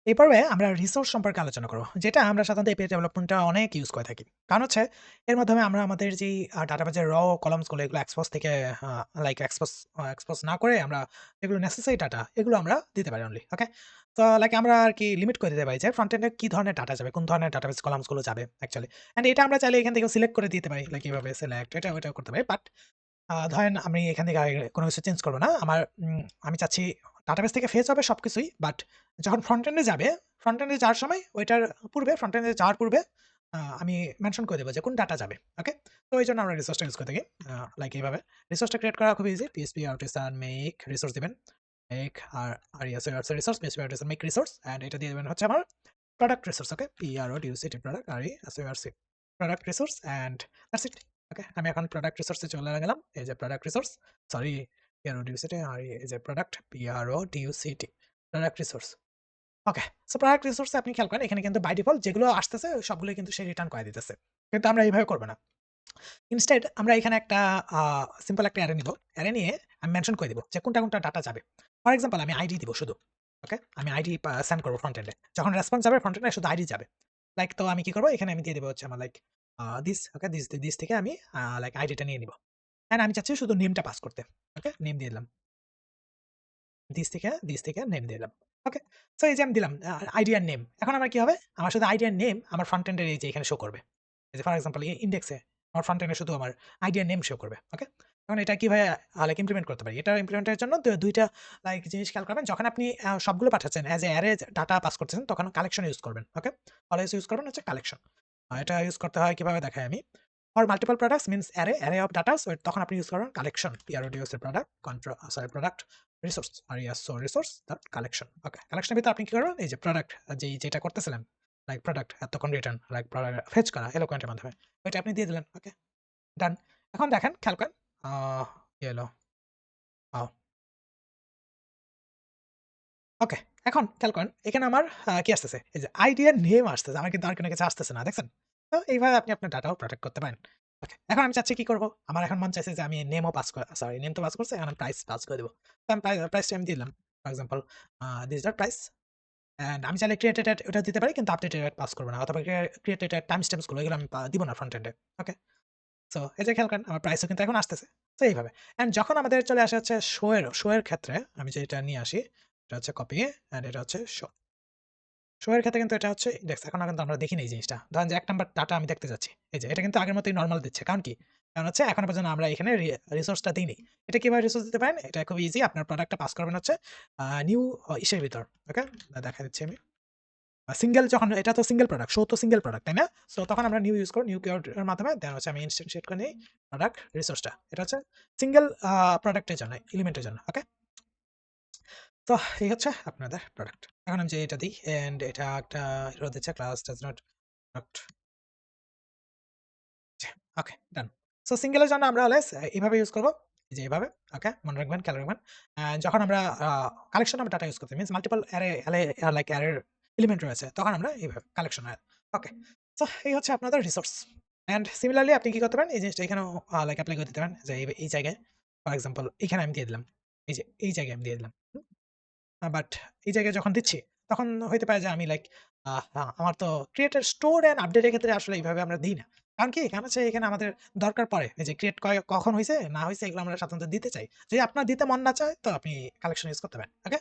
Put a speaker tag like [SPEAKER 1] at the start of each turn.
[SPEAKER 1] এই পর্বে আমরা রিসোর্স সম্পর্কে আলোচনা করব। যেটা আমরা সাধারণত এপিআই ডেভেলপমেন্টে অনেক ইউজ করে থাকি। কারণ হচ্ছে এর মাধ্যমে আমরা আমাদের যেই ডাটাবেজের কলামস গুলো এগুলো এক্সপোজ থেকে লাইক এক্সপোজ না করে আমরা যেগুলো নেসেসারি ডাটা এগুলো আমরা দিতে পারি অনলি। ওকে? তো লাইক আমরা আরকি লিমিট করে দিতে পারি যে ফ্রন্ট এন্ডে কি ধরনের ডাটা যাবে, কোন ধরনের ডাটাবেস কলামস গুলো যাবে অ্যাকচুয়ালি। অ্যান্ড এটা আমরা চাইলে এখান থেকে সিলেক্ট করে দিতে পারি। লাইক এভাবে সিলেক্ট এটা ওটাও করতে পারি। বাট ধরেন আমি এখান থেকে আর কোনো কিছু চেঞ্জ করব না। আমি চাচ্ছি ডাটাবেস থেকে ফেচ হবে সবকিছুই। বাট যখন ফ্রন্ট এন্ডে যাবে, ফ্রন্ট এন্ডে যাওয়ার সময় ওইটার পূর্বে ফ্রন্ট এন্ডে যাওয়ার পূর্বে আমি মেনশন করে দেব যে কোন ডাটা যাবে। ওকে? তো এইজন্য আমরা রিসোর্সটা ইউজ করে থাকি। লাইক এইভাবে। রিসোর্সটা ক্রিয়েট করা খুব easy. PHP artisan make resource দিবেন। মেক আর yes resource PHP artisan make resource and এটা দিয়ে দিবেন হচ্ছে আমার product resource. Okay? PRODUCT product RESORC product resource and that's it. Okay? আমি এখন প্রোডাক্ট রিসোর্স এ চলে গেলাম। এই যে প্রোডাক্ট রিসোর্স সরি PRODUCT আর এই যে product PRODUCT product resource. Okay. So product resource এ আপনি খেয়াল করেন এখানে কিন্তু বাই ডিফল্ট যেগুলো আসতেছে সবগুলোই কিন্তু সে রিটার্ন করে দিতেছে। কিন্তু আমরা এইভাবে করব না। ইনস্টেড আমরা এখানে একটা আ সিম্পল একটা অ্যারে নিব। অ্যারে নিয়ে আমি মেনশন করে দিব যে কোনটা ডাটা যাবে। ফর এক্সাম্পল আমি আইডি দিব শুধু। ওকে? আমি আইডি সেন্ড করব ফ্রন্ট এন্ডে। যখন রেসপন্স যাবে ফ্রন্ট এন্ডে শুধু আইডি যাবে। লাইক তো আমি কি করব এখানে আমি দিয়ে দিব হচ্ছে আমার লাইক দিস ওকে দিস থেকে আমি লাইক আইডিটা নিয়ে নিব। অ্যান্ড আমি চাচ্ছি শুধু নেমটা পাস করতে। ওকে? নেম দিয়ে দিলাম। দিস থেকে নেম দিয়ে দিলাম। ওকে? সো এই যে আমি দিলাম আইডি আর নেম। এখন আমার কি হবে? আমার শুধু আইডি আর নেম আমার ফ্রন্ট এন্ডের এই যে এখানে শো করবে। এই যে ফর এক্সাম্পল ইনডেক্সে আমার ফ্রন্ট এন্ডে শুধু আমার আইডি আর নেম শো করবে। ওকে? এখন এটা কিভাবে লাইক ইমপ্লিমেন্ট করতে পারি? এটা ইমপ্লিমেন্টের জন্য ২ টা লাইক জিনিস খেয়াল করবেন। যখন আপনি সবগুলো পাঠাচ্ছেন as a array data pass করতেছেন তখন কালেকশন ইউজ করবেন। ওকে? অলওয়েজ ইউজ করবেন হচ্ছে কালেকশন। এটা ইউজ করতে হয় কিভাবে দেখাই আমি। For multiple products means array of data so তখন আপনি ইউজ করবেন collection PRODUCT product product resource resource dot collection. Okay? কালেকশনের ভিতরে আপনি কি করবেন? এই যে প্রোডাক্ট যেটা করতেছিলেন লাইক প্রোডাক্ট এতক্ষণ রিটার্ন লাইক ফেচ করা এলোকেন্ট এর মাধ্যমে। ওইটা আপনি দিয়ে দিলেন। ওকে? ডান। এখন দেখেন খেয়াল করেন। আ কি হলো? আ ওকে। এখন খেয়াল করেন এখানে আমার কি আসতেছে? এই যে আইডি এর নেম আসতেছে। আমার কিন্তু আর কোনো কিছু আসতেছে না। দেখছেন? তো এইভাবে আপনি আপনার ডাটাও প্রটেক্ট করতে পারেন। ওকে। এখন আমি চাচ্ছি কি করব? আমার এখন মন চাইছে যে আমি নেমও পাস সরি নেম তো পাস করছি। এখন আমি প্রাইস পাস করে দিব। তো আমি প্রাইসটা আমি দিলাম। For example this dot price and আমি চাইলে ক্রিয়েটেড এট ওটা দিতে পারি কিন্তু আপডেটেড এট পাস করব না। অথবা ক্রিয়েটেড এট টাইম স্ট্যাম্পস গুলো এগুলো আমি দিব না ফ্রন্ট এন্ডে। ওকে? সো এই যে খেয়াল করেন আমার প্রাইসও কিন্তু এখন আসতেছে। তো এইভাবে। অ্যান্ড যখন আমাদের চলে আসে হচ্ছে শো এর ক্ষেত্রে আমি যেটা নিয়ে আসি, এটা হচ্ছে কপি অ্যান্ড এটা হচ্ছে শো। শো এর ক্ষেত্রে কিন্তু এটা হচ্ছে ইনডেক্স। এখন কিন্তু আমরা দেখি না এই জিনিসটা। ধরেন যে ১ নাম্বার ডাটা আমি দেখতে যাচ্ছি। এই যে এটা কিন্তু আগের মতই নরমাল দিচ্ছে। কারণ কি? কারণ হচ্ছে এখনো পর্যন্ত আমরা এখানে রিসোর্সটা দেইনি। এটা কিভাবে রিসোর্স দিতে পারেন? এটা খুব ইজি। আপনার প্রোডাক্টটা পাস করবেন হচ্ছে নিউ ইসের ভিতর। ওকে? দেখা দিচ্ছি আমি। সিঙ্গেল যখন এটা তো সিঙ্গেল প্রোডাক্ট, শো তো সিঙ্গেল প্রোডাক্ট, তাই না? সো তখন আমরা নিউ ইউজ করব। নিউ কিওয়ার্ড এর মাধ্যমে দেন হচ্ছে আমি ইনস্ট্যান্টিয়েট করে নেই প্রোডাক্ট রিসোর্সটা। এটা হচ্ছে সিঙ্গেল প্রোডাক্টের জন্য, এলিমেন্টের জন্য। ওকে? তো এই হচ্ছে আপনাদের প্রোডাক্ট। এখন আমি যে এটা দিই অ্যান্ড এটা একটা এরর দিচ্ছে class does not product okay done. So সিঙ্গেলের জন্য আমরা অলওয়েজ এভাবে ইউজ করব। এই যে এভাবে ওকে মনে রাখবেন, খেয়াল রাখবেন। যখন আমরা কালেকশন অফ ডাটা ইউজ করতে মিনস মাল্টিপল লাইক অ্যারের এলিমেন্ট রয়েছে তখন আমরা এইভাবে কালেকশন হয়। ওকে। সো এই হচ্ছে আপনাদের রিসোর্স। অ্যান্ড সিমিলারলি আপনি কি করতে পারেন এই জিনিসটা এখানেও লাইক এপ্লাই করে দিতে পারেন যে এই জায়গায় ফর এক্সাম্পল এখানে আমি দিয়ে দিলাম। এই যে এই জায়গায় আমি দিয়ে দিলাম। বাট এই জায়গায় যখন দিচ্ছি, তখন হইতে পারে যে আমি লাইক আমার তো ক্রিয়েটের স্টোর অ্যান্ড আপডেট এর ক্ষেত্রে আসলে এইভাবে আমরা দিই না। কারণ কি? কারণ হচ্ছে এখানে আমাদের দরকার পড়ে। এই যে ক্রিয়েট কখন হইছে, না হইছে এগুলো আমরা সাধারণত দিতে চাই। যদি আপনার দিতে মন না চায় তো আপনি কালেকশন ইউজ করতে পারেন। ওকে?